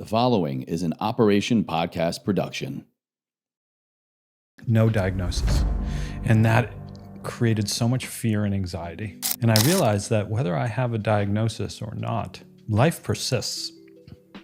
The following is an Operation Podcast production. No diagnosis. And that created so much fear and anxiety. And I realized that whether I have a diagnosis or not, life persists.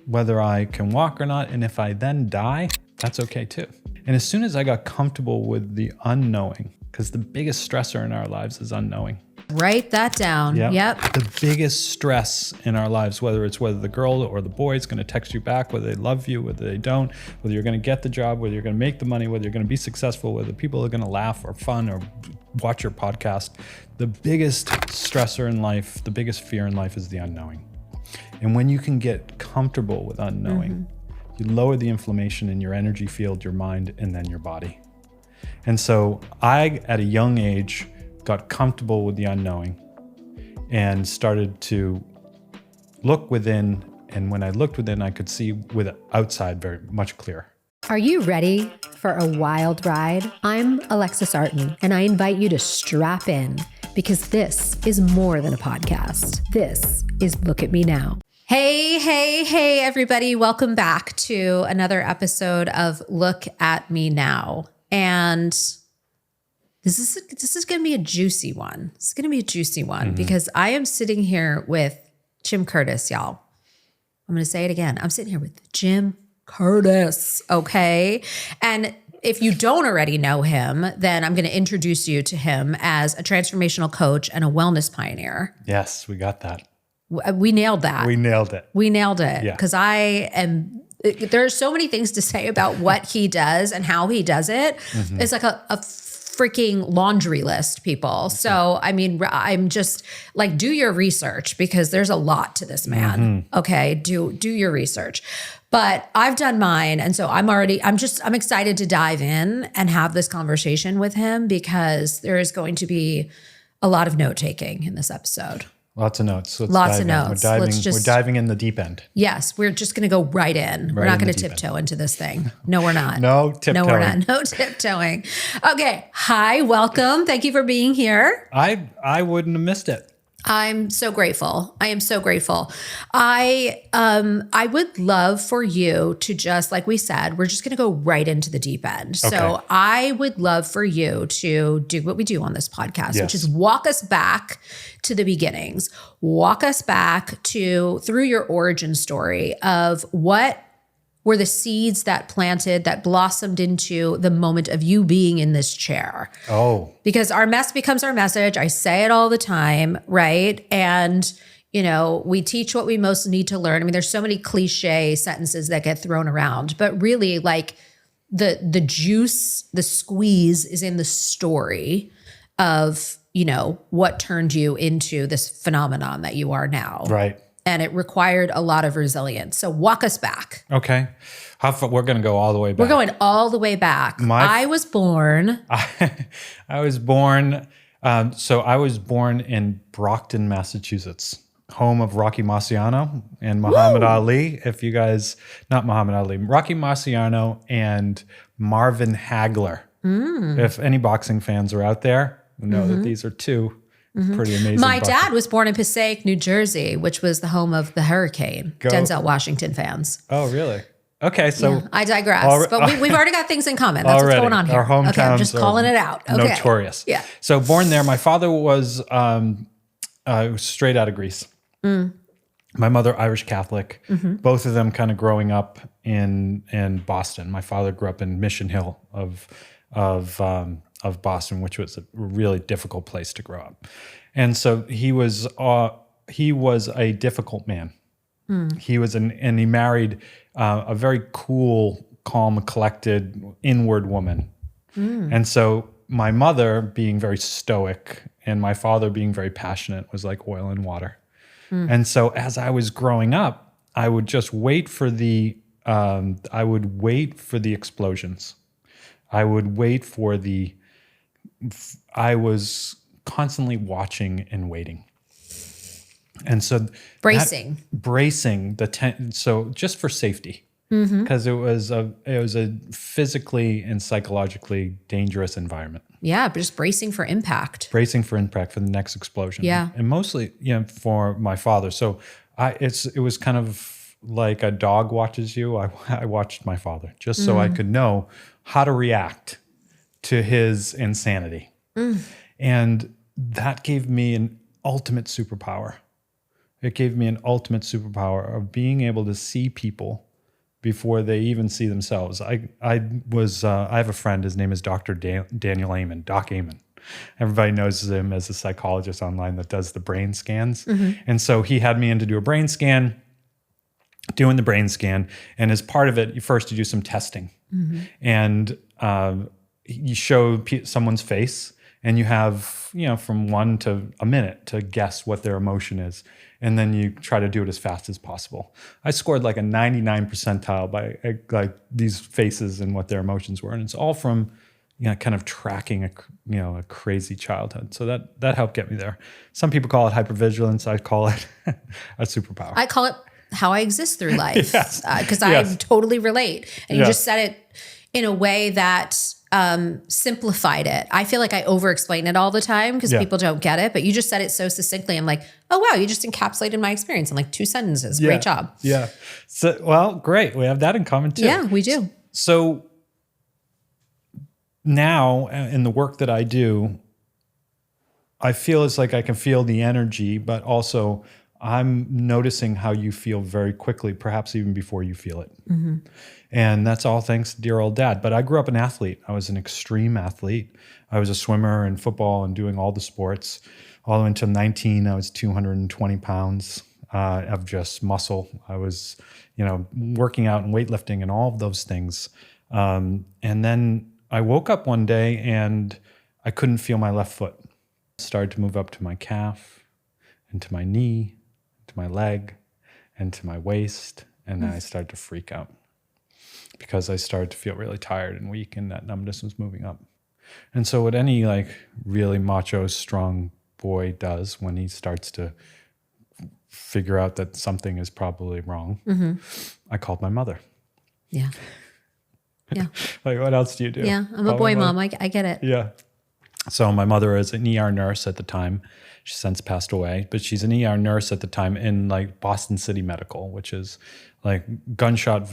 Whether I can walk or not, and if I then die, that's okay too. And as soon as I got comfortable with the unknowing, because the biggest stressor in our lives is unknowing. Write that down. Yep. The biggest stress in our lives, whether the girl or the boy is going to text you back, whether they love you, whether they don't, whether you're going to get the job, whether you're going to make the money, whether you're going to be successful, whether people are going to laugh or fun or watch your podcast. The biggest stressor in life, the biggest fear in life is the unknowing. And when you can get comfortable with unknowing, you lower the inflammation in your energy field, your mind, and then your body. And so I, at a young age, got comfortable with the unknowing and started to look within. And when I looked within, I could see with outside very much clearer. Are you ready for a wild ride? I'm Alexis Artin, and I invite you to strap in because this is more than a podcast. This is Look at Me Now. Hey, everybody. Welcome back to another episode of Look at Me Now. And this is going to be a juicy one. It's going to be a juicy one because I am sitting here with Jim Curtis, y'all. I'm going to say it again. I'm sitting here with Jim Curtis, okay? And if you don't already know him, then I'm going to introduce you to him as a transformational coach and a wellness pioneer. Yes, we got that. We nailed that. We nailed it. Yeah. Because there are so many things to say about what he does and how he does it. It's like a freaking laundry list, people. So, I mean, I'm just like, do your research because there's a lot to this man. Okay. Do your research. But I've done mine. And so I'm excited to dive in and have this conversation with him because there is going to be a lot of note taking in this episode. Lots of notes. Lots of notes. We're diving in the deep end. Yes, we're just going to go right in. We're not going to tiptoe into this thing. No, we're not. No tiptoeing. No, we're not. No tiptoeing. Okay. Hi, welcome. Thank you for being here. I wouldn't have missed it. I'm so grateful. I am so grateful. I would love for you to just, like we said, we're just going to go right into the deep end. Okay. So I would love for you to do what we do on this podcast, which is walk us back to the beginnings. Walk us back through your origin story of what were the seeds that blossomed into the moment of you being in this chair. Oh. Because our mess becomes our message. I say it all the time, right? And, we teach what we most need to learn. I mean, there's so many cliche sentences that get thrown around, but really like the juice, the squeeze is in the story of, what turned you into this phenomenon that you are now. Right. And it required a lot of resilience. So walk us back. Okay. How far? We're going to go all the way back. We're going all the way back. I was born. I was born. So I was born in Brockton, Massachusetts, home of Rocky Marciano and Muhammad Ali. If you guys, not Muhammad Ali, Rocky Marciano and Marvin Hagler. If any boxing fans are out there, you know that these are two pretty amazing. My dad was born in Passaic, New Jersey, which was the home of the Hurricane. Denzel Washington fans. Oh, really? Okay, so I digress. But we've already got things in common. That's what's going on here. Our hometowns I'm just calling it out. Okay. Notorious. Yeah. So born there. My father was straight out of Greece. My mother, Irish Catholic. Both of them kind of growing up in Boston. My father grew up in Mission Hill of Boston, which was a really difficult place to grow up. And so he was a difficult man. He was and he married a very cool, calm, collected, inward woman. And so my mother being very stoic and my father being very passionate was like oil and water. And so as I was growing up, I would just wait for the explosions. I would wait for I was constantly watching and waiting. And so bracing so just for safety, because it was a physically and psychologically dangerous environment. Yeah, but just bracing for impact. Bracing for impact for the next explosion. Yeah. And mostly, for my father. So it was kind of like a dog watches you, I watched my father just so I could know how to react to his insanity. And that gave me an ultimate superpower. It gave me an ultimate superpower of being able to see people before they even see themselves. I have a friend, his name is Dr. Daniel Amen, Doc Amen. Everybody knows him as a psychologist online that does the brain scans. And so he had me in to do a brain scan, doing the brain scan. And as part of it, you do some testing. And you show someone's face and you have, from 1 to a minute to guess what their emotion is. And then you try to do it as fast as possible. I scored like a 99 percentile by like these faces and what their emotions were. And it's all from, kind of tracking a crazy childhood. So that helped get me there. Some people call it hypervigilance. I call it a superpower. I call it how I exist through life. Yes. Because I totally relate. And you just said it in a way that simplified it. I feel like I over-explain it all the time because people don't get it, but you just said it so succinctly. I'm like, oh, wow, you just encapsulated my experience in like 2 sentences. Great job. Yeah. So, well, great. We have that in common too. Yeah, we do. So now in the work that I do, I feel it's like I can feel the energy, but also I'm noticing how you feel very quickly, perhaps even before you feel it. And that's all thanks to dear old dad. But I grew up an athlete. I was an extreme athlete. I was a swimmer in football and doing all the sports. All the way until 19, I was 220 pounds of just muscle. I was, working out and weightlifting and all of those things. And then I woke up one day and I couldn't feel my left foot. Started to move up to my calf, and to my knee, to my leg, and to my waist. And then I started to freak out because I started to feel really tired and weak, and that numbness was moving up. And so what any like really macho, strong boy does when he starts to figure out that something is probably wrong, I called my mother. Yeah. Yeah. Like, what else do you do? Yeah. I'm a boy mom. I get it. Yeah. So my mother is an ER nurse at the time. She's since passed away, but she's an ER nurse at the time in like Boston City Medical, which is like gunshots,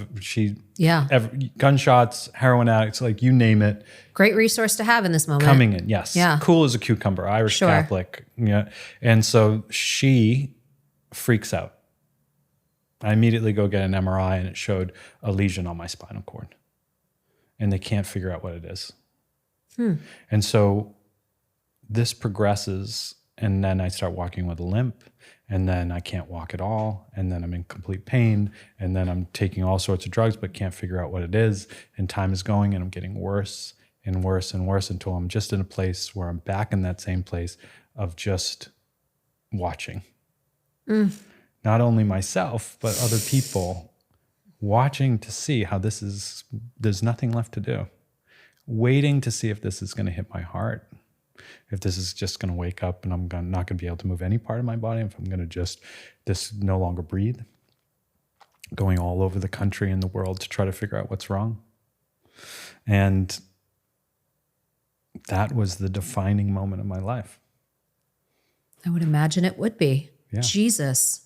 heroin addicts, like you name it. Great resource to have in this moment. Coming in, yes. Yeah. Cool as a cucumber, Irish Catholic. Yeah. And so she freaks out. I immediately go get an MRI and it showed a lesion on my spinal cord. And they can't figure out what it is. And so this progresses, and then I start walking with a limp, and then I can't walk at all, and then I'm in complete pain, and then I'm taking all sorts of drugs but can't figure out what it is, and time is going, and I'm getting worse and worse and worse until I'm just in a place where I'm back in that same place of just watching. Not only myself, but other people, watching to see how there's nothing left to do. Waiting to see if this is going to hit my heart, if this is just going to wake up and I'm not going to be able to move any part of my body, if I'm going to this no longer breathe. Going all over the country and the world to try to figure out what's wrong. And that was the defining moment of my life. I would imagine it would be. Yeah. Jesus.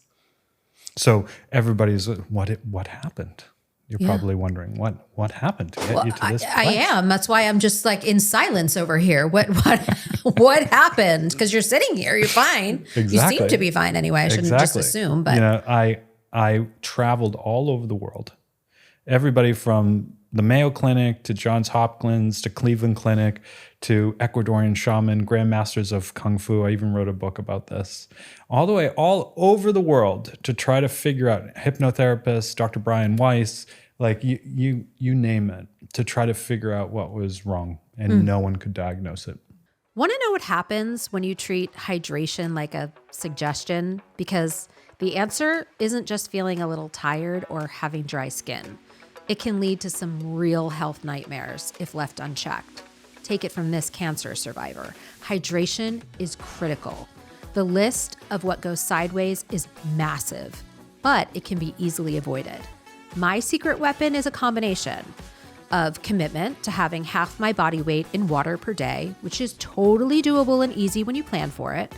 So everybody's, what happened? You're probably wondering what happened to get you to this place? I am. That's why I'm just like in silence over here. What happened? Because you're sitting here, you're fine. Exactly. You seem to be fine anyway. I shouldn't just assume. But I traveled all over the world. Everybody from the Mayo Clinic to Johns Hopkins to Cleveland Clinic to Ecuadorian shaman, grandmasters of Kung Fu. I even wrote a book about this. All the way all over the world to try to figure out, hypnotherapists, Dr. Brian Weiss, like you name it, to try to figure out what was wrong, and no one could diagnose it. Want to know what happens when you treat hydration like a suggestion? Because the answer isn't just feeling a little tired or having dry skin. It can lead to some real health nightmares if left unchecked. Take it from this cancer survivor. Hydration is critical. The list of what goes sideways is massive, but it can be easily avoided. My secret weapon is a combination of commitment to having half my body weight in water per day, which is totally doable and easy when you plan for it,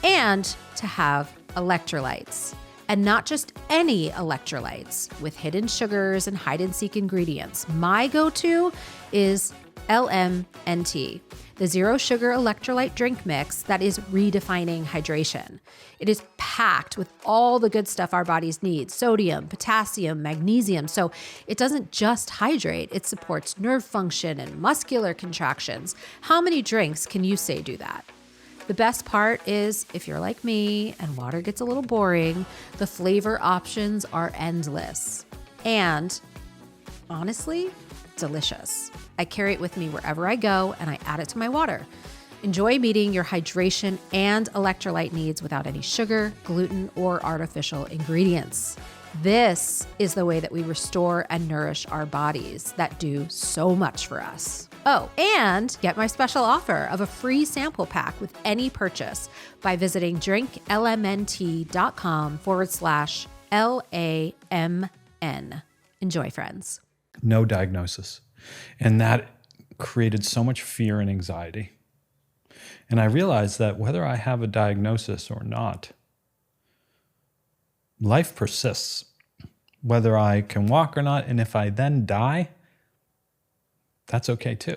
and to have electrolytes. And not just any electrolytes with hidden sugars and hide and seek ingredients. My go-to is LMNT, the zero sugar electrolyte drink mix that is redefining hydration. It is packed with all the good stuff our bodies need: sodium, potassium, magnesium. So it doesn't just hydrate, it supports nerve function and muscular contractions. How many drinks can you say do that? The best part is, if you're like me and water gets a little boring, the flavor options are endless. And honestly, delicious. I carry it with me wherever I go and I add it to my water. Enjoy meeting your hydration and electrolyte needs without any sugar, gluten, or artificial ingredients. This is the way that we restore and nourish our bodies that do so much for us. Oh, and get my special offer of a free sample pack with any purchase by visiting drinklmnt.com/LAMN. Enjoy, friends. No diagnosis. And that created so much fear and anxiety. And I realized that whether I have a diagnosis or not, life persists, whether I can walk or not. And if I then die, that's okay too.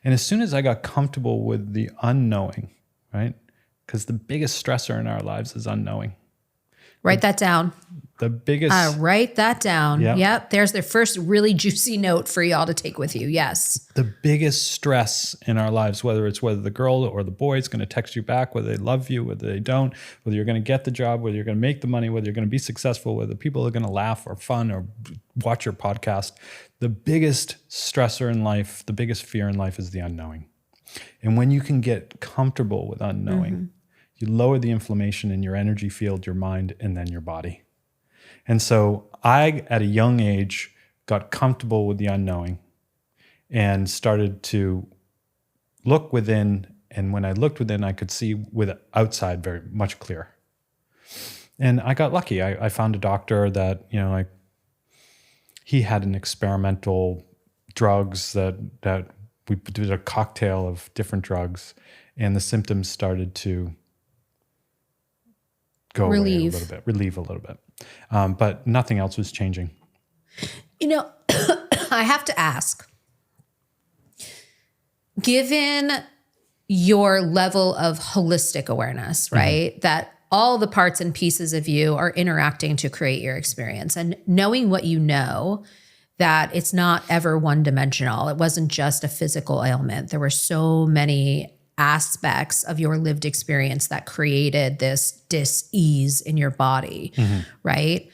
And as soon as I got comfortable with the unknowing, right? Because the biggest stressor in our lives is unknowing. Write that down. The biggest. Write that down. Yep. Yep. There's the first really juicy note for y'all to take with you. Yes. The biggest stress in our lives, whether the girl or the boy is going to text you back, whether they love you, whether they don't, whether you're going to get the job, whether you're going to make the money, whether you're going to be successful, whether people are going to laugh or fun or watch your podcast. The biggest stressor in life, the biggest fear in life is the unknowing. And when you can get comfortable with unknowing, you lower the inflammation in your energy field, your mind, and then your body. And so I, at a young age, got comfortable with the unknowing and started to look within. And when I looked within, I could see with outside very much clearer. And I got lucky. I found a doctor that, he had an experimental drugs that we did a cocktail of different drugs, and the symptoms started to go away a little bit, relieve a little bit. But nothing else was changing. I have to ask, given your level of holistic awareness, right? That all the parts and pieces of you are interacting to create your experience, and knowing what you know, that it's not ever one dimensional. It wasn't just a physical ailment. There were so many aspects of your lived experience that created this dis-ease in your body, right?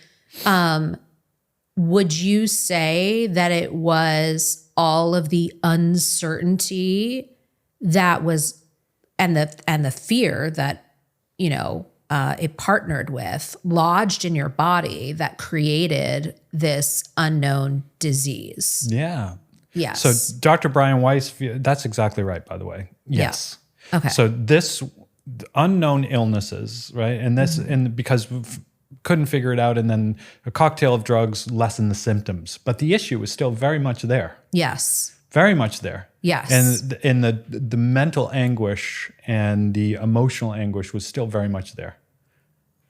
Would you say that it was all of the uncertainty that was, and the fear that, it partnered with, lodged in your body, that created this unknown disease? Yeah. Yes. So Dr. Brian Weiss, that's exactly right, by the way. Yes. Yeah. Okay. So this unknown illnesses, right? And this, and because we couldn't figure it out, and then a cocktail of drugs lessened the symptoms, but the issue was still very much there. Yes. Very much there. Yes. And the mental anguish and the emotional anguish was still very much there.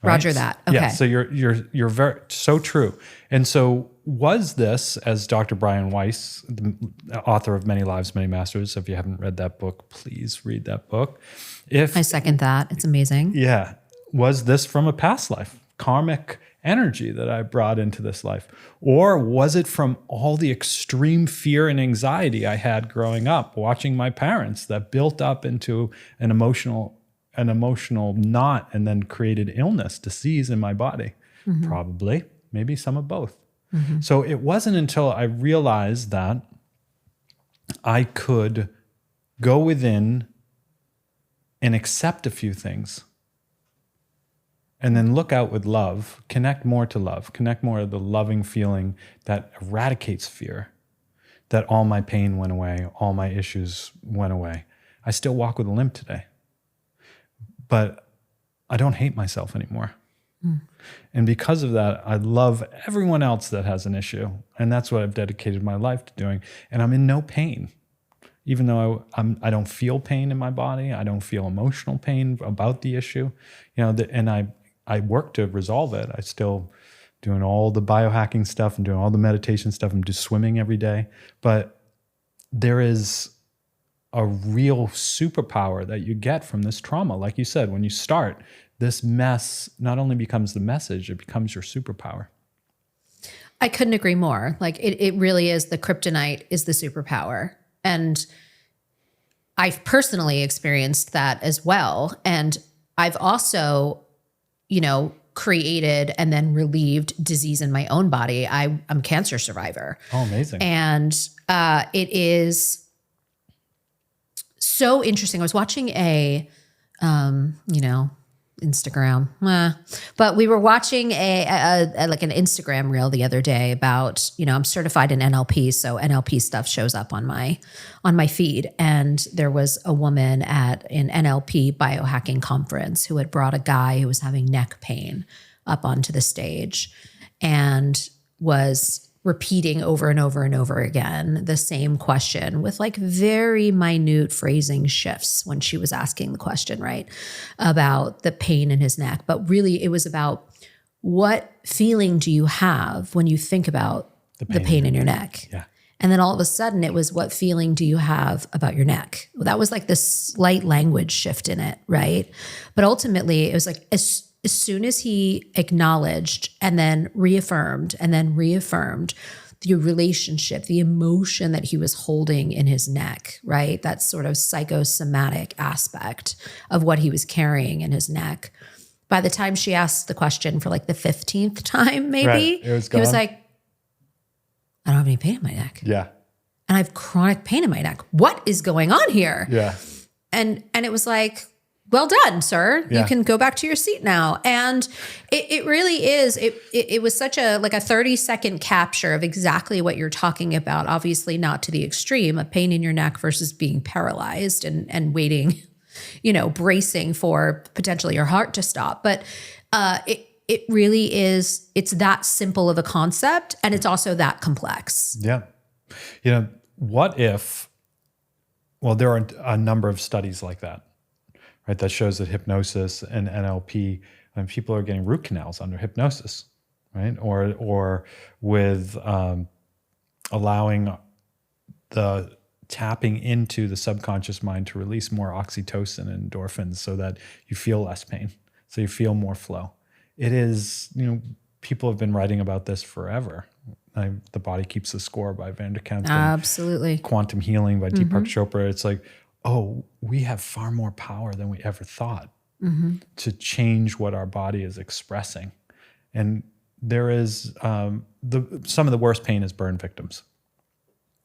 Right? Roger that. Okay. Yeah. So you're very so true. And so was this, as Dr. Brian Weiss, the author of Many Lives, Many Masters, if you haven't read that book, please read that book. I second that. It's amazing. Yeah. Was this from a past life? Karmic energy that I brought into this life? Or was it from all the extreme fear and anxiety I had growing up, watching my parents, that built up into an emotional knot and then created illness, disease in my body? Probably, maybe some of both. So it wasn't until I realized that I could go within and accept a few things, and then look out with love, connect more to the loving feeling that eradicates fear, that all my pain went away, all my issues went away. I still walk with a limp today, but I don't hate myself anymore. And because of that, I love everyone else that has an issue. And that's what I've dedicated my life to doing. And I'm in no pain. Even though I don't feel pain in my body, I don't feel emotional pain about the issue, and I I work to resolve it. I still doing all the biohacking stuff and doing all the meditation stuff. I'm just swimming every day. But there is a real superpower that you get from this trauma. Like you said, when you start, this mess not only becomes the message, it becomes your superpower. I couldn't agree more. Like it really is, the kryptonite is the superpower. And I've personally experienced that as well. And I've also, created and then relieved disease in my own body. I'm a cancer survivor. Oh, amazing. And it is so interesting. I was watching a, Instagram, but we were watching like an Instagram reel the other day about, I'm certified in NLP. So NLP stuff shows up on my feed. And there was a woman at an NLP biohacking conference who had brought a guy who was having neck pain up onto the stage and was repeating over and over and over again the same question with like very minute phrasing shifts when she was asking the question, right, about the pain in his neck. But really it was about, what feeling do you have when you think about the pain in your neck? Yeah. And then all of a sudden it was, what feeling do you have about your neck? Well, that was like this slight language shift in it, right? But ultimately it was like, as soon as he acknowledged and then reaffirmed the relationship, the emotion that he was holding in his neck, right? That sort of psychosomatic aspect of what he was carrying in his neck. By the time she asked the question for like the 15th time, maybe, he was like, I don't have any pain in my neck. Yeah. And I have chronic pain in my neck. What is going on here? Yeah. And it was like, well done, sir. Yeah. You can go back to your seat now. And it really is, it was such a 30-second capture of exactly what you're talking about. Obviously not to the extreme, a pain in your neck versus being paralyzed and waiting, bracing for potentially your heart to stop. But it really is, it's that simple of a concept, and it's also that complex. Yeah. What if, well, there are a number of studies like that, right? That shows that hypnosis and NLP, and people are getting root canals under hypnosis, right? Or with allowing the tapping into the subconscious mind to release more oxytocin and endorphins so that you feel less pain, so you feel more flow. It is, people have been writing about this forever. The Body Keeps the Score by Van der Kemp. Absolutely. Quantum Healing by Deepak Chopra. It's like, oh, we have far more power than we ever thought to change what our body is expressing. And there is some of the worst pain is burn victims.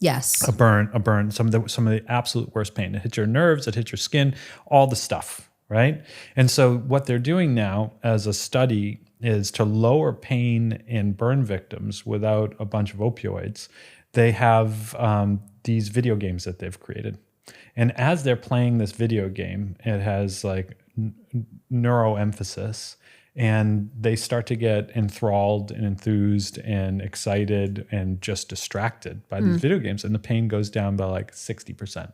Yes. A burn, some of the absolute worst pain. It hits your nerves, it hits your skin, all the stuff, right? And so what they're doing now as a study is to lower pain in burn victims without a bunch of opioids. They have these video games that they've created. And as they're playing this video game, it has like neuroemphasis, and they start to get enthralled and enthused and excited and just distracted by these video games, and the pain goes down by like 60%.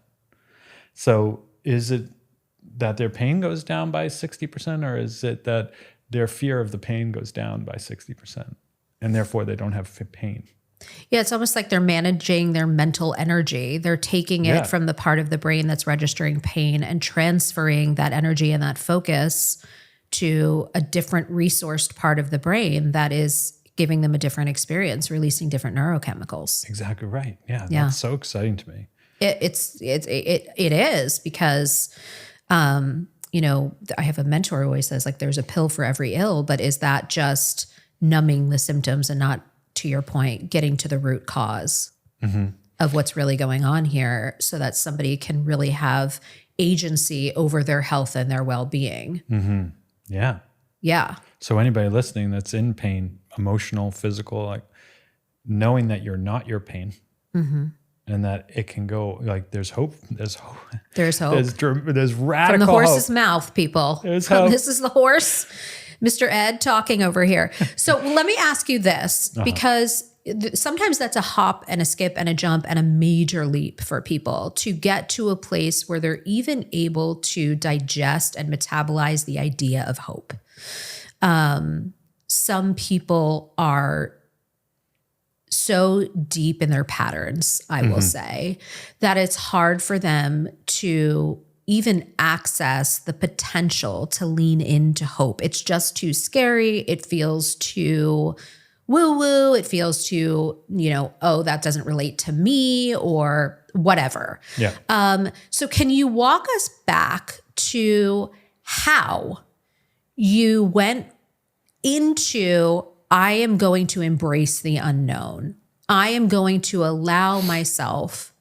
So is it that their pain goes down by 60%, or is it that their fear of the pain goes down by 60%, and therefore they don't have pain? Yeah, it's almost like they're managing their mental energy. They're taking it from the part of the brain that's registering pain and transferring that energy and that focus to a different resourced part of the brain that is giving them a different experience, releasing different neurochemicals. Exactly right. Yeah, that's so exciting to me. It is because, I have a mentor who always says, like, there's a pill for every ill, but is that just numbing the symptoms and not, to your point, getting to the root cause of what's really going on here so that somebody can really have agency over their health and their well-being? Yeah. Yeah. So anybody listening that's in pain, emotional, physical, like knowing that you're not your pain and that it can go, like there's hope. There's hope. There's hope. There's radical From the horse's hope. mouth, people. There's hope. This is the horse, Mr. Ed, talking over here. So let me ask you this, because sometimes that's a hop and a skip and a jump and a major leap for people to get to a place where they're even able to digest and metabolize the idea of hope. some people are so deep in their patterns, I will say, that it's hard for them to even access the potential to lean into hope. It's just too scary. It feels too woo-woo. It feels too, oh, that doesn't relate to me or whatever. Yeah. So can you walk us back to how you went into, I am going to embrace the unknown. I am going to allow myself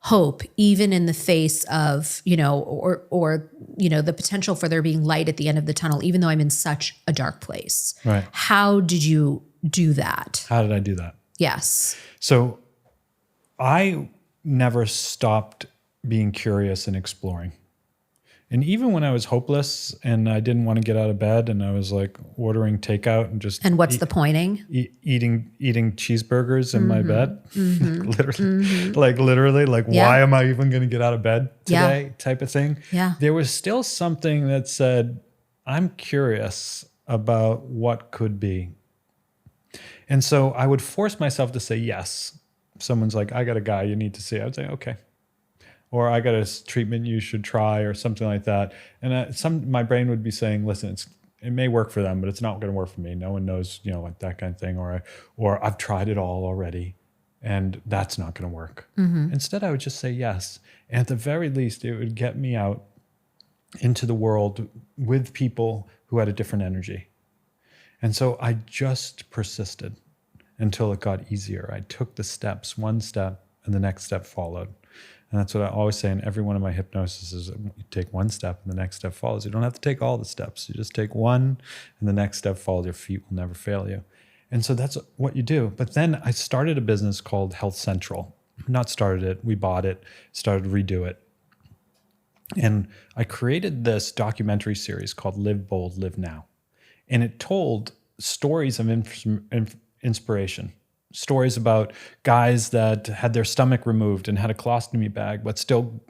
hope, even in the face of, or the potential for there being light at the end of the tunnel, even though I'm in such a dark place. Right. How did you do that? How did I do that? Yes. So I never stopped being curious and exploring. And even when I was hopeless and I didn't want to get out of bed and I was like ordering takeout and just And what's the pointing? eating cheeseburgers in my bed, literally, why am I even going to get out of bed today? Type of thing. Yeah. There was still something that said, I'm curious about what could be. And so I would force myself to say yes. Someone's like, I got a guy you need to see. I would say, okay. Or I got a treatment you should try or something like that. And my brain would be saying, listen, it may work for them, but it's not going to work for me. No one knows, like that kind of thing. Or I've tried it all already and that's not going to work. Instead, I would just say yes. And at the very least, it would get me out into the world with people who had a different energy. And so I just persisted until it got easier. I took the steps, one step, and the next step followed. And that's what I always say in every one of my hypnosis is you take one step and the next step follows. You don't have to take all the steps. You just take one and the next step follows. Your feet will never fail you. And so that's what you do. But then I started a business called Health Central. Not started it, we bought it, started to redo it. And I created this documentary series called Live Bold, Live Now. And it told stories of inspiration. Stories about guys that had their stomach removed and had a colostomy bag, but still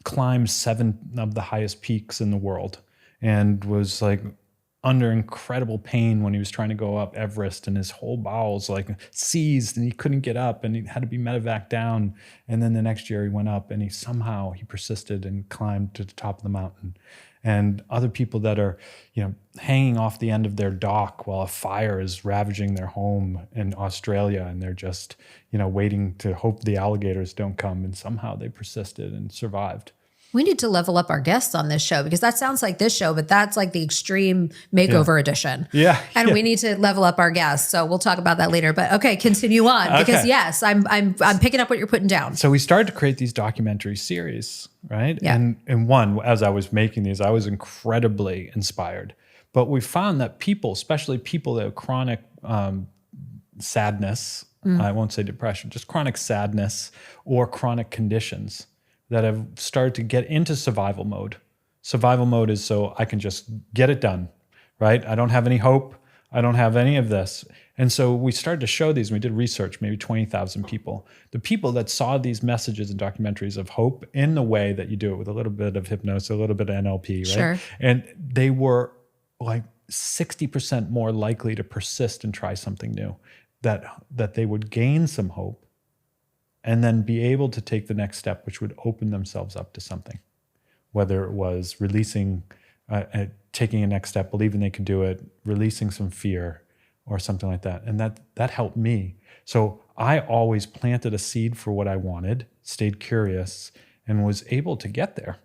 climbed 7 of the highest peaks in the world and was like under incredible pain when he was trying to go up Everest, and his whole bowels like seized and he couldn't get up and he had to be medevaced down. And then the next year he went up and he persisted and climbed to the top of the mountain. And other people that are, hanging off the end of their dock while a fire is ravaging their home in Australia, and they're just, waiting to hope the alligators don't come, and somehow they persisted and survived. We need to level up our guests on this show, because that sounds like this show, but that's like the extreme makeover edition. Yeah. And we need to level up our guests. So we'll talk about that later. But okay, continue on. Because yes, I'm picking up what you're putting down. So we started to create these documentary series, right? Yeah. And one, as I was making these, I was incredibly inspired. But we found that people, especially people that have chronic sadness, I won't say depression, just chronic sadness or chronic conditions that have started to get into survival mode. Survival mode is so I can just get it done, right? I don't have any hope. I don't have any of this. And so we started to show these, and we did research, maybe 20,000 people. The people that saw these messages and documentaries of hope in the way that you do it with a little bit of hypnosis, a little bit of NLP, right? Sure. And they were like 60% more likely to persist and try something new, that they would gain some hope and then be able to take the next step, which would open themselves up to something, whether it was releasing, taking a next step, believing they could do it, releasing some fear or something like that. And that helped me. So I always planted a seed for what I wanted, stayed curious, and was able to get there.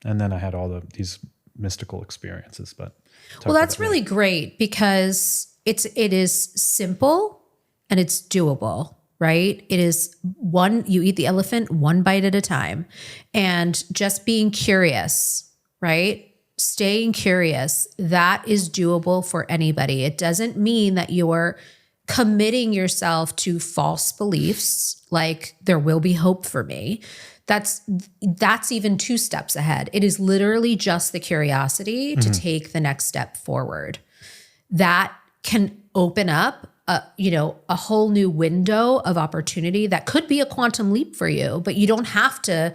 And then I had all these mystical experiences. But well, that's really great, because it is simple and it's doable. Right? It is you eat the elephant one bite at a time, and just being curious, right? Staying curious, that is doable for anybody. It doesn't mean that you're committing yourself to false beliefs, like there will be hope for me. That's even 2 steps ahead. It is literally just the curiosity to take the next step forward. That can open up a whole new window of opportunity that could be a quantum leap for you, but you don't have to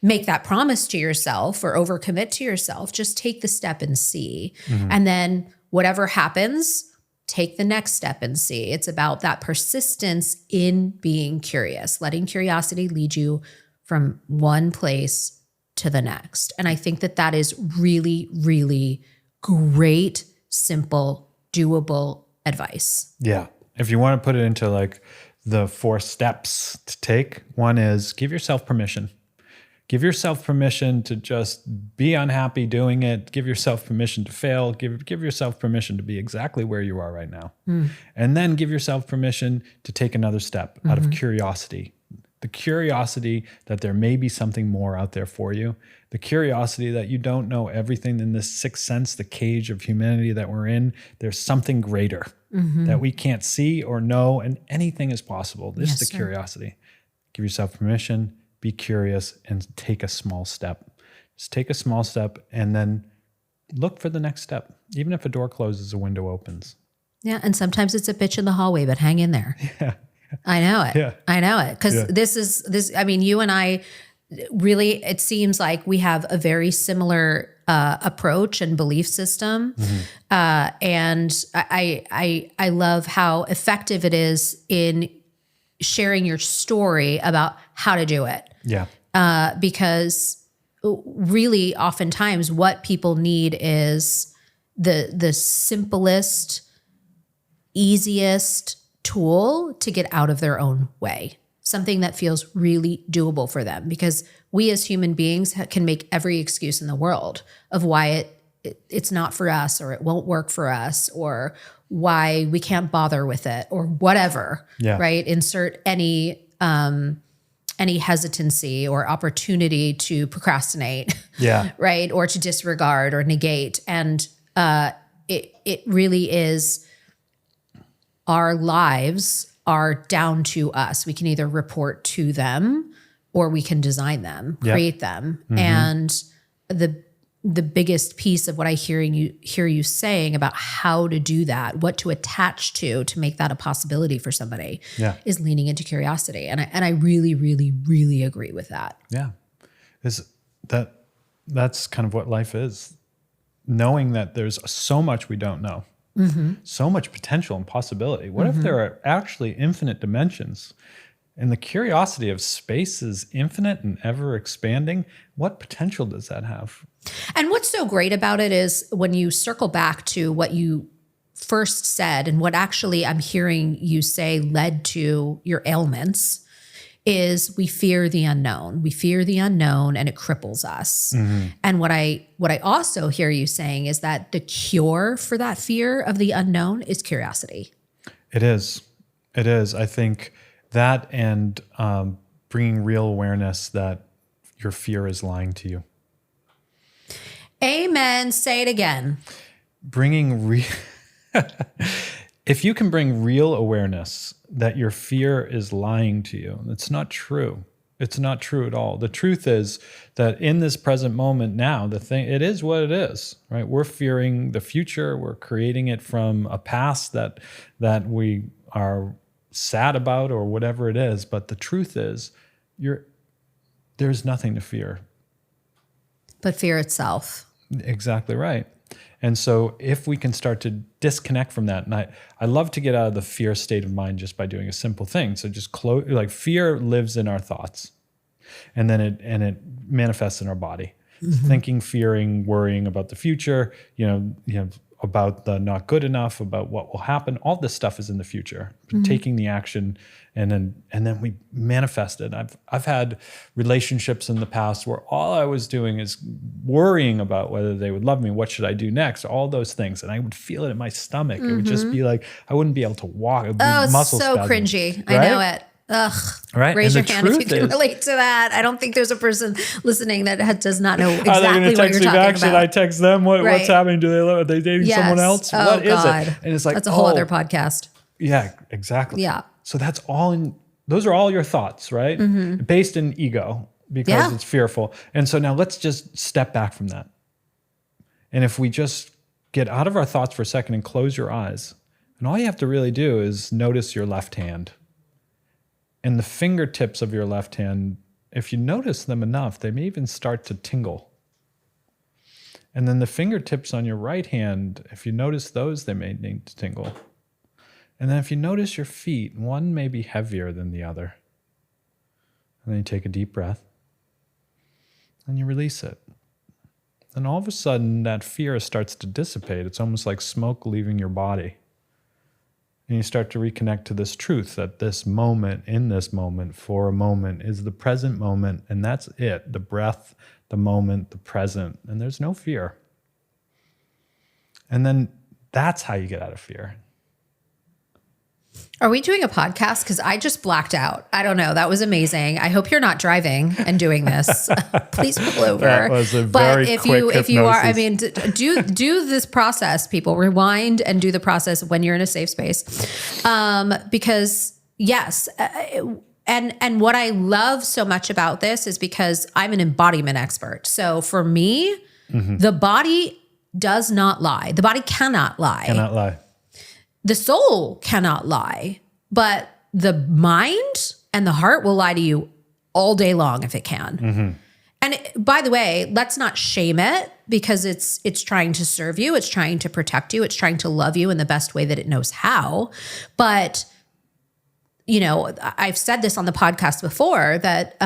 make that promise to yourself or overcommit to yourself. Just take the step and see. And then whatever happens, take the next step and see. It's about that persistence in being curious, letting curiosity lead you from one place to the next. And I think that that is really, really great, simple, doable advice. Yeah. If you want to put it into like the 4 steps to take, one is give yourself permission. Give yourself permission to just be unhappy doing it. Give yourself permission to fail. Give yourself permission to be exactly where you are right now. And then give yourself permission to take another step out of curiosity. The curiosity that there may be something more out there for you. The curiosity that you don't know everything in this sixth sense, the cage of humanity that we're in. There's something greater that we can't see or know, and anything is possible. This is the curiosity. Give yourself permission. Be curious and take a small step. Just take a small step and then look for the next step. Even if a door closes, a window opens. Yeah. And sometimes it's a bitch in the hallway, but hang in there. Yeah. I know it. Yeah. I know it. Because this, I mean, you and I really, it seems like we have a very similar approach and belief system. And I love how effective it is in sharing your story about how to do it. Yeah. Because really oftentimes what people need is the simplest, easiest tool to get out of their own way. Something that feels really doable for them, because we as human beings can make every excuse in the world of why it's not for us, or it won't work for us, or why we can't bother with it, or whatever, right? Insert any hesitancy or opportunity to procrastinate, right? Or to disregard or negate. And it really is, our lives are down to us. We can either report to them or we can design them, create them. And the biggest piece of what I hear you saying about how to do that, what to attach to make that a possibility for somebody, is leaning into curiosity. And I really, really, really agree with that. Yeah. That's kind of what life is. Knowing that there's so much we don't know, so much potential and possibility. What if there are actually infinite dimensions? And the curiosity of space is infinite and ever expanding. What potential does that have? And what's so great about it is when you circle back to what you first said, and what actually I'm hearing you say led to your ailments, is we fear the unknown. We fear the unknown, and it cripples us. And what I also hear you saying is that the cure for that fear of the unknown is curiosity. It is. It is. I think that, and bringing real awareness that your fear is lying to you. Amen. Say it again. If you can bring real awareness that your fear is lying to you, it's not true. It's not true at all. The truth is that in this present moment now, it is what it is, right? We're fearing the future. We're creating it from a past that we are sad about, or whatever it is. But the truth is, there's nothing to fear. But fear itself. Exactly right. And so if we can start to disconnect from that, and I love to get out of the fear state of mind just by doing a simple thing. So just like fear lives in our thoughts, and then it manifests in our body. Thinking, fearing, worrying about the future, about the not good enough, about what will happen. All this stuff is in the future. Taking the action, and then we manifest it. I've had relationships in the past where all I was doing is worrying about whether they would love me. What should I do next? All those things, and I would feel it in my stomach. It would just be like I wouldn't be able to walk. It would be muscle so spasms, cringy. Right? I know it. Ugh. Right. Raise your hand if you can relate to that. I don't think there's a person listening that does not know exactly what you're talking about. Should I text them? What's happening? Are they dating someone else? What is it? And it's like, that's a whole other podcast. Yeah, exactly. Yeah. So that's all those are all your thoughts, right? Based in ego, because it's fearful. And so now let's just step back from that. And if we just get out of our thoughts for a second and close your eyes, and all you have to really do is notice your left hand. And the fingertips of your left hand if you notice them enough, they may even start to tingle. And then the fingertips on your right hand, if you notice those, they may need to tingle. And then if you notice your feet, one may be heavier than the other. And then you take a deep breath and you release it. And all of a sudden, that fear starts to dissipate. It's almost like smoke leaving your body. And you start to reconnect to this truth that this moment, in this moment, for a moment, is the present moment, and that's it. The breath, the moment, the present, and there's no fear. And then that's how you get out of fear. Are we doing a podcast? Because I just blacked out. I don't know. That was amazing. I hope you're not driving and doing this. Please pull over. That was a very quick if you are, I hypnosis. mean, do this process, people. Rewind and do the process when you're in a safe space. Because yes, and what I love so much about this is because I'm an embodiment expert. So for me, the body does not lie. The body cannot lie. Cannot lie. The soul cannot lie, but the mind and the heart will lie to you all day long if it can. And by the way, let's not shame it, because it's trying to serve you. It's trying to protect you. It's trying to love you in the best way that it knows how. But, you know, I've said this on the podcast before that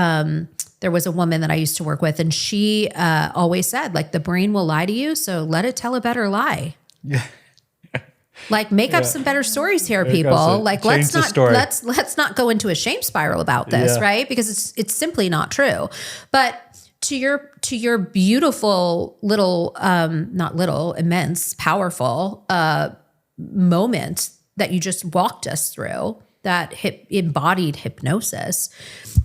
there was a woman that I used to work with, and she always said, like, the brain will lie to you, so let it tell a better lie. Yeah. Like, make up some better stories here, people. Like, let's not go into a shame spiral about this, right? Because it's simply not true. But to your beautiful little, not little, immense, powerful moment that you just walked us through, that embodied hypnosis,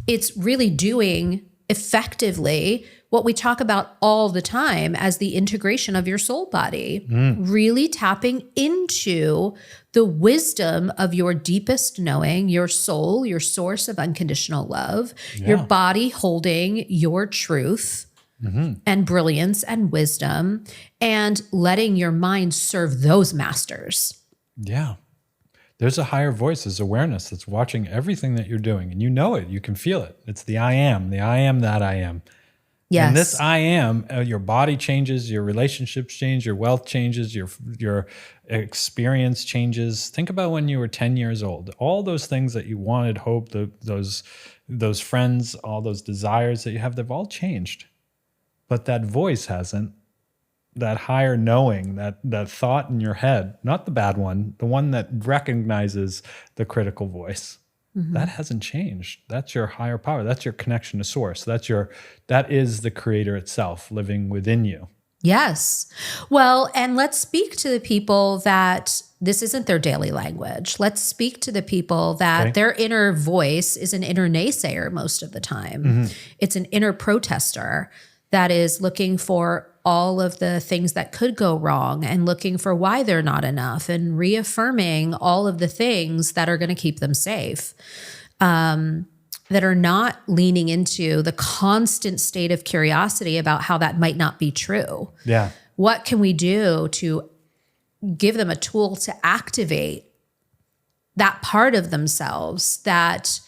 it's really doing effectively what we talk about all the time as the integration of your soul body, really tapping into the wisdom of your deepest knowing, your soul, your source of unconditional love, your body holding your truth and brilliance and wisdom, and letting your mind serve those masters. Yeah. There's a higher voice, there's awareness that's watching everything that you're doing, and you know it, you can feel it. It's the I am that I am. Yes. And this I am, your body changes, your relationships change, your wealth changes, your experience changes. Think about when you were 10 years old. All those things that you wanted, hoped, those friends, all those desires that you have, they've all changed. But that voice hasn't. That higher knowing, that thought in your head, not the bad one, the one that recognizes the critical voice. That hasn't changed. That's your higher power. That's your connection to source. That is the creator itself living within you. Yes. Well, and let's speak to the people that this isn't their daily language. Let's speak to the people that their inner voice is an inner naysayer most of the time. It's an inner protester that is looking for all of the things that could go wrong and looking for why they're not enough and reaffirming all of the things that are going to keep them safe, that are not leaning into the constant state of curiosity about how that might not be true. Yeah. What can we do to give them a tool to activate that part of themselves that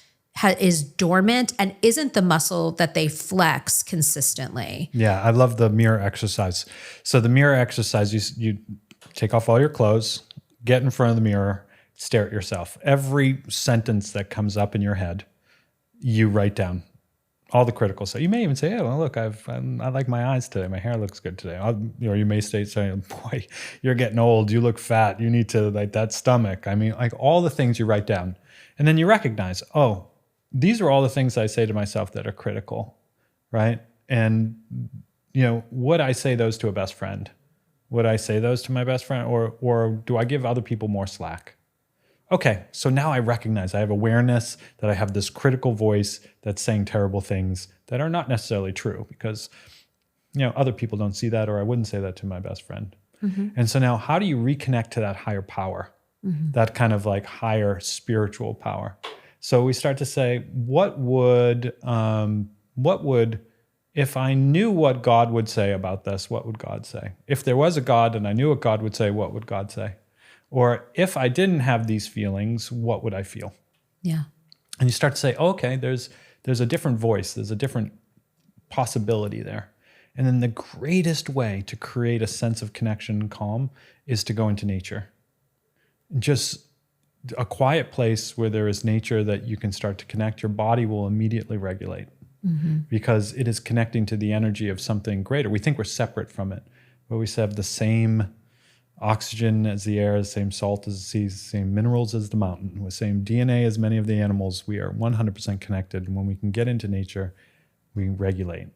is dormant and isn't the muscle that they flex consistently? Yeah, I love the mirror exercise. So the mirror exercise, you take off all your clothes, get in front of the mirror, stare at yourself. Every sentence that comes up in your head, you write down all the critical stuff. You may even say, "Oh, well, look, I like my eyes today. My hair looks good today." Or you may say, "Boy, you're getting old. You look fat. You need to, like, that stomach." I mean, like, all the things you write down, and then you recognize, oh, these are all the things I say to myself that are critical, right? And, you know, would I say those to a best friend? Would I say those to my best friend? Or do I give other people more slack? Okay, so now I recognize, I have awareness that I have this critical voice that's saying terrible things that are not necessarily true, because, you know, other people don't see that, or I wouldn't say that to my best friend. And so now, how do you reconnect to that higher power, that kind of like higher spiritual power? So we start to say, what would, if I knew what God would say about this, what would God say? If there was a God and I knew what God would say, what would God say? Or if I didn't have these feelings, what would I feel? Yeah. And you start to say, oh, okay, there's a different voice. There's a different possibility there. And then the greatest way to create a sense of connection and calm is to go into nature. Just a quiet place where there is nature that you can start to connect. Your body will immediately regulate because it is connecting to the energy of something greater. We think we're separate from it, but we have the same oxygen as the air, the same salt as the seas, the same minerals as the mountain, the same DNA as many of the animals. We are 100% connected. And when we can get into nature, we regulate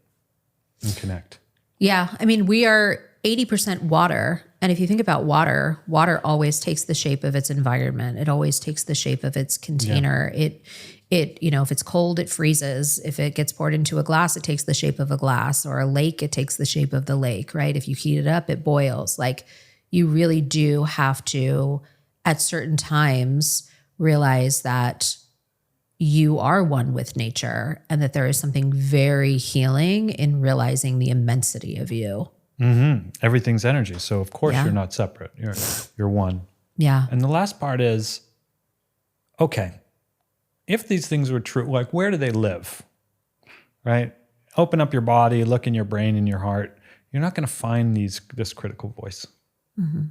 and connect. Yeah. I mean, we are 80% water. And if you think about water, water always takes the shape of its environment. It always takes the shape of its container. Yeah. It, if it's cold, it freezes. If it gets poured into a glass, it takes the shape of a glass, or a lake, it takes the shape of the lake, right? If you heat it up, it boils. Like, you really do have to, at certain times, realize that you are one with nature and that there is something very healing in realizing the immensity of you. Mm-hmm. Everything's energy. So of course you're not separate. You're one. Yeah. And the last part is, okay, if these things were true, like, where do they live? Right? Open up your body, look in your brain and your heart. You're not going to find this critical voice. Mm-hmm.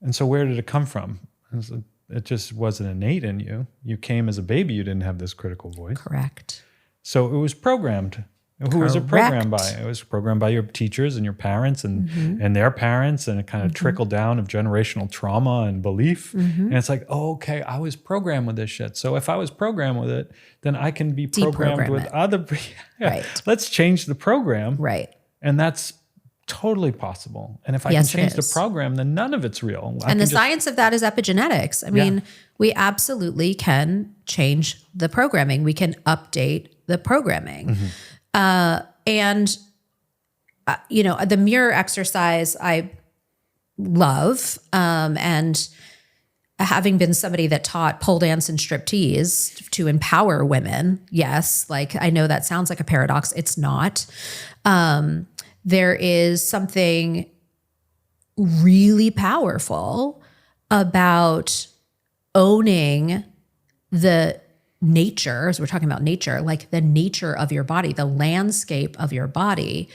And so where did it come from? It just wasn't innate in you. You came as a baby, you didn't have this critical voice. Correct. So it was programmed. Who was it programmed by? It was programmed by your teachers and your parents and their parents, and it kind of trickled down of generational trauma and belief. And it's like, oh, okay, I was programmed with this shit. So if I was programmed with it, then I can be programmed with other. Right. Let's change the program. Right. And that's totally possible. And if I can change the program, then none of it's real. And the science of that is epigenetics. I mean, we absolutely can change the programming. We can update the programming. And the mirror exercise I love. And having been somebody that taught pole dance and striptease to empower women, yes, like, I know that sounds like a paradox. It's not. There is something really powerful about owning the nature, as we're talking about nature, like the nature of your body, the landscape of your body,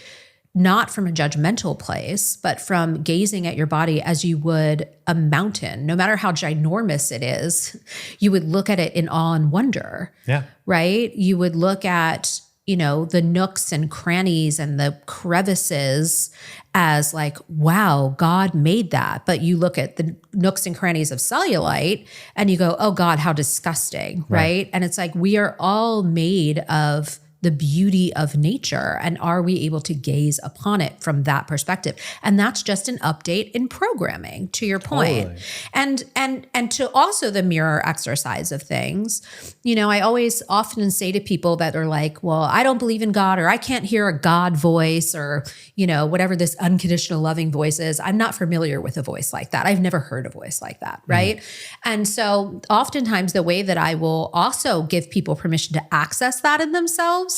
not from a judgmental place, but from gazing at your body as you would a mountain. No matter how ginormous it is, you would look at it in awe and wonder. Yeah. Right? You would look at, the nooks and crannies and the crevices as like, wow, God made that. But you look at the nooks and crannies of cellulite and you go, oh God, how disgusting, right? And it's like, we are all made of the beauty of nature. And are we able to gaze upon it from that perspective? And that's just an update in programming, to your point. Totally. And to also the mirror exercise of things, I always often say to people that are like, well, I don't believe in God, or I can't hear a God voice, or, whatever this unconditional loving voice is. I'm not familiar with a voice like that. I've never heard a voice like that. Right. And so oftentimes the way that I will also give people permission to access that in themselves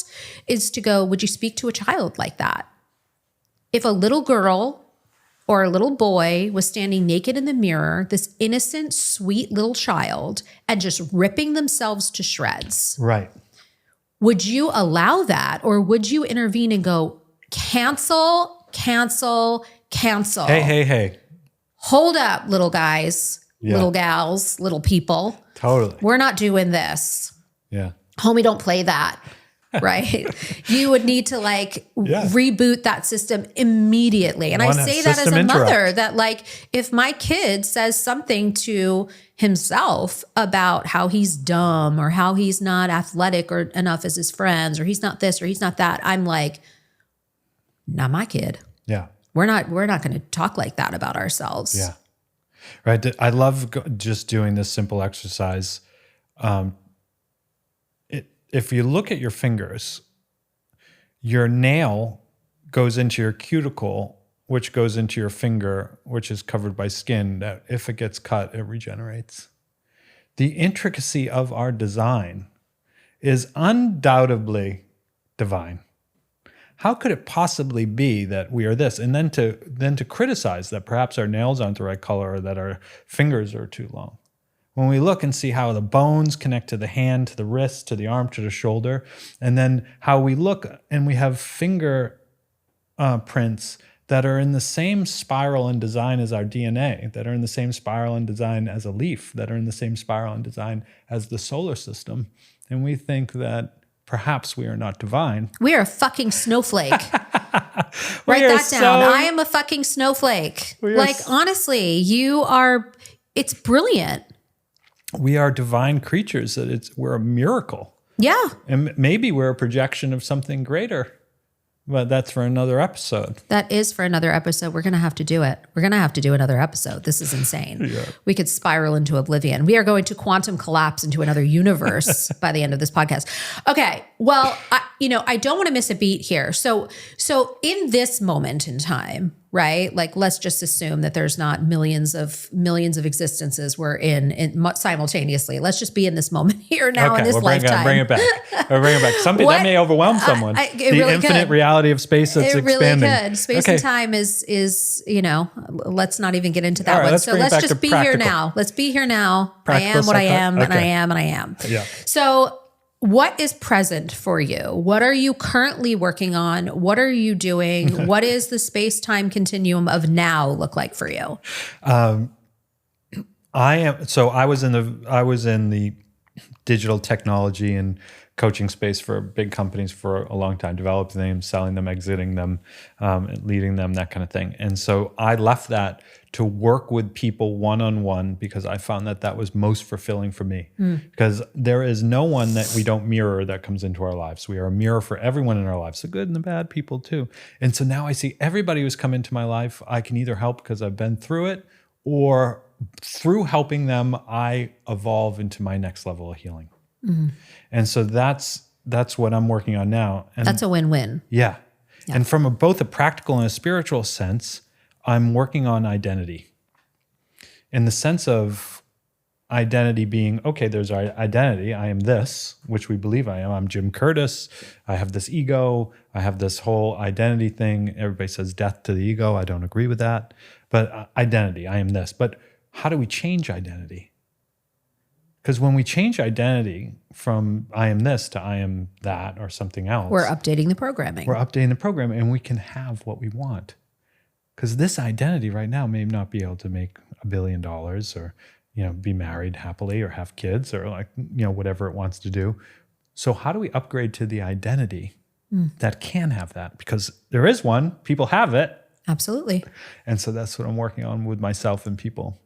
is to go, would you speak to a child like that? If a little girl or a little boy was standing naked in the mirror, this innocent, sweet little child, and just ripping themselves to shreds. Right. Would you allow that? Or would you intervene and go, cancel, cancel, cancel? Hey. Hold up, little guys, little gals, little people. Totally. We're not doing this. Yeah. Homie, don't play that. Right. You would need to reboot that system immediately. And I say that as a mother, that like, if my kid says something to himself about how he's dumb or how he's not athletic or enough as his friends, or he's not this or he's not that, I'm like, not my kid. Yeah. We're not going to talk like that about ourselves. Yeah. Right. I love just doing this simple exercise. If you look at your fingers, your nail goes into your cuticle, which goes into your finger, which is covered by skin, that if it gets cut, it regenerates. The intricacy of our design is undoubtedly divine. How could it possibly be that we are this? And then to criticize that perhaps our nails aren't the right color or that our fingers are too long. When we look and see how the bones connect to the hand, to the wrist, to the arm, to the shoulder, and then how we look and we have finger prints that are in the same spiral and design as our DNA, that are in the same spiral and design as a leaf, that are in the same spiral and design as the solar system. And we think that perhaps we are not divine. We are a fucking snowflake. Write that down. I am a fucking snowflake. Like, honestly, it's brilliant. We are divine creatures. We're a miracle. Yeah. And maybe we're a projection of something greater. But that's for another episode. That is for another episode. We're going to have to do it. We're going to have to do another episode. This is insane. Yeah. We could spiral into oblivion. We are going to quantum collapse into another universe by the end of this podcast. Okay. Well, I don't want to miss a beat here. So in this moment in time, right? Like, let's just assume that there's not millions of existences we're in simultaneously. Let's just be in this moment here now in this lifetime. Bring it back. Bring it back. That may overwhelm someone. The really infinite reality of space that's expanding. Really could. Space and time is let's not even get into that one. So let's just be here now. Let's be here now. I am what I am, and I am, and I am. Yeah. So what is present for you? What are you currently working on? What are you doing? What is the space-time continuum of now look like for you? I was in the digital technology and coaching space for big companies for a long time, developing them, selling them, exiting them, leading them, that kind of thing. And so I left that to work with people one-on-one because I found that was most fulfilling for me. Because there is no one that we don't mirror that comes into our lives. We are a mirror for everyone in our lives, the good and the bad people too. And so now I see everybody who's come into my life, I can either help because I've been through it, or through helping them, I evolve into my next level of healing. And so that's what I'm working on now. And that's a win-win. Yeah. And from both a practical and a spiritual sense, I'm working on identity. In the sense of identity being, okay, there's our identity. I am this, which we believe I am. I'm Jim Curtis. I have this ego. I have this whole identity thing. Everybody says death to the ego. I don't agree with that. But identity, I am this. But how do we change identity? Because when we change identity from I am this to I am that or something else, we're updating the programming. And we can have what we want. Because this identity right now may not be able to make $1 billion or, be married happily or have kids or whatever it wants to do. So how do we upgrade to the identity that can have that? Because there is one, people have it. Absolutely. And so that's what I'm working on with myself and people.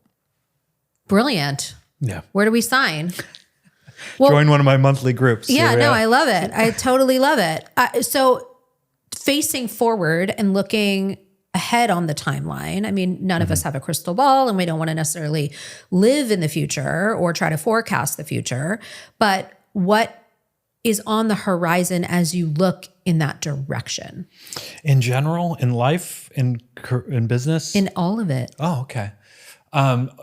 Brilliant. Yeah. Where do we sign? Join one of my monthly groups. Yeah, no, I love it. I totally love it. So facing forward and looking ahead on the timeline. I mean, none of us have a crystal ball and we don't want to necessarily live in the future or try to forecast the future. But what is on the horizon as you look in that direction? In general, in life, in business? In all of it. Oh, okay.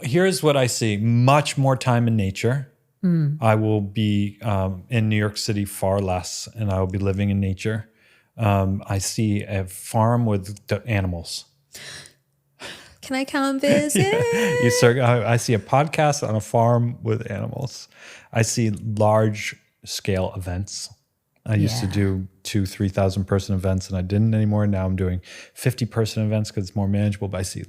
Here's what I see. Much more time in nature. I will be in New York City far less, and I will be living in nature. I see a farm with animals. Can I come visit? I see a podcast on a farm with animals. I see large scale events. I used to do 2,000-3,000 person events, and I didn't anymore. Now I'm doing 50 person events because it's more manageable, but I see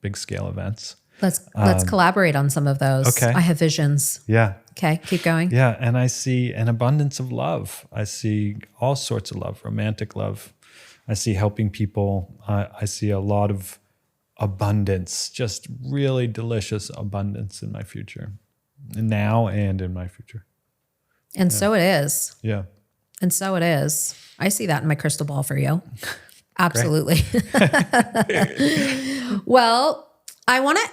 big scale events. Let's collaborate on some of those. Okay. I have visions. Yeah. Okay, keep going. Yeah, and I see an abundance of love. I see all sorts of love, romantic love. I see helping people. I see a lot of abundance, just really delicious abundance in my future, now and in my future. And so it is. Yeah. And so it is. I see that in my crystal ball for you. Absolutely. Well, I want to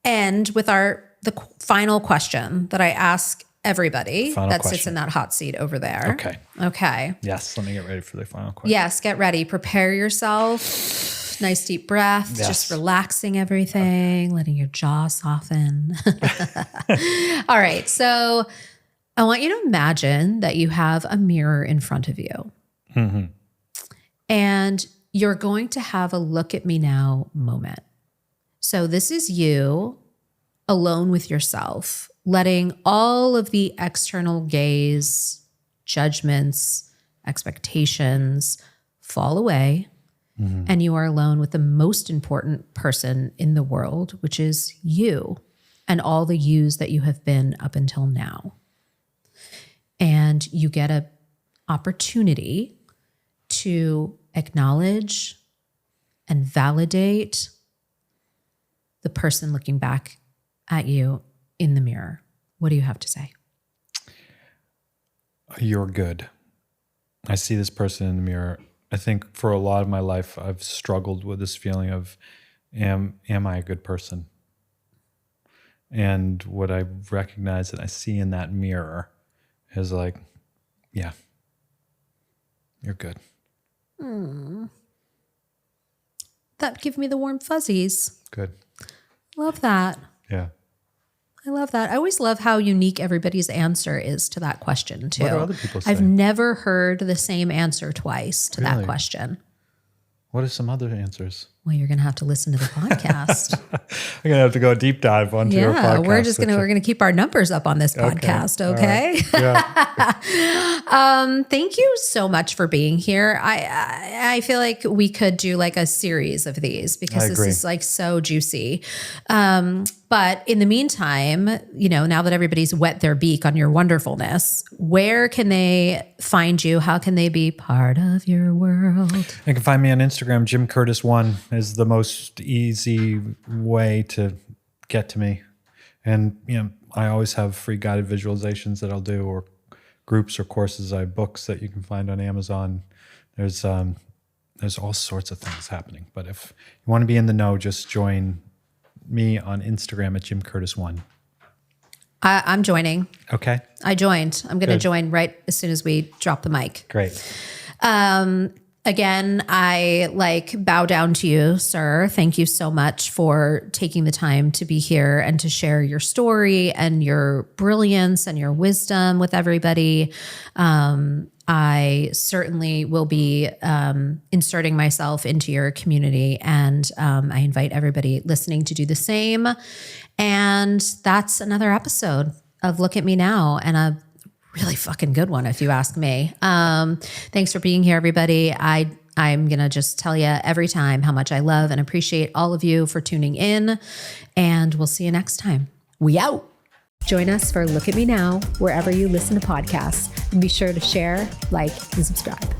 end with the final question that I ask everybody sits in that hot seat over there. Okay. Yes, let me get ready for the final question. Yes, get ready. Prepare yourself. Nice deep breath. Yes. Just relaxing everything, letting your jaw soften. All right. So I want you to imagine that you have a mirror in front of you. Mm-hmm. And you're going to have a look at me now moment. So this is you alone with yourself letting all of the external gaze, judgments, expectations fall away. And you are alone with the most important person in the world, which is you and all the yous that you have been up until now. And you get an opportunity to acknowledge and validate the person looking back at you in the mirror. What do you have to say? You're good. I see this person in the mirror. I think for a lot of my life, I've struggled with this feeling of, am I a good person? And what I recognize that I see in that mirror is like, yeah, you're good. That give me the warm fuzzies. Good. Love that. Yeah. I love that. I always love how unique everybody's answer is to that question too. What do other people say? I've never heard the same answer twice to that question. What are some other answers? Well, you're going to have to listen to the podcast. I'm going to have to go a deep dive onto your podcast. We're going to keep our numbers up on this podcast. Okay. Right. Yeah. Thank you so much for being here. I feel like we could do like a series of these because this is like so juicy. But in the meantime, now that everybody's wet their beak on your wonderfulness, where can they find you? How can they be part of your world? You can find me on Instagram. Jim Curtis 1 is the most easy way to get to me. And, I always have free guided visualizations that I'll do, or groups or courses. I have books that you can find on Amazon. There's all sorts of things happening. But if you want to be in the know, just join me on Instagram at Jim Curtis 1. I'm joining. Okay. I joined. I'm going to join right as soon as we drop the mic. Great. Again, I bow down to you, sir. Thank you so much for taking the time to be here and to share your story and your brilliance and your wisdom with everybody. I certainly will be inserting myself into your community, and I invite everybody listening to do the same. And that's another episode of Look at Me Now, and a really fucking good one, if you ask me. Thanks for being here, everybody. I'm going to just tell you every time how much I love and appreciate all of you for tuning in, and we'll see you next time. We out. Join us for Look at Me Now, wherever you listen to podcasts, and be sure to share, like, and subscribe.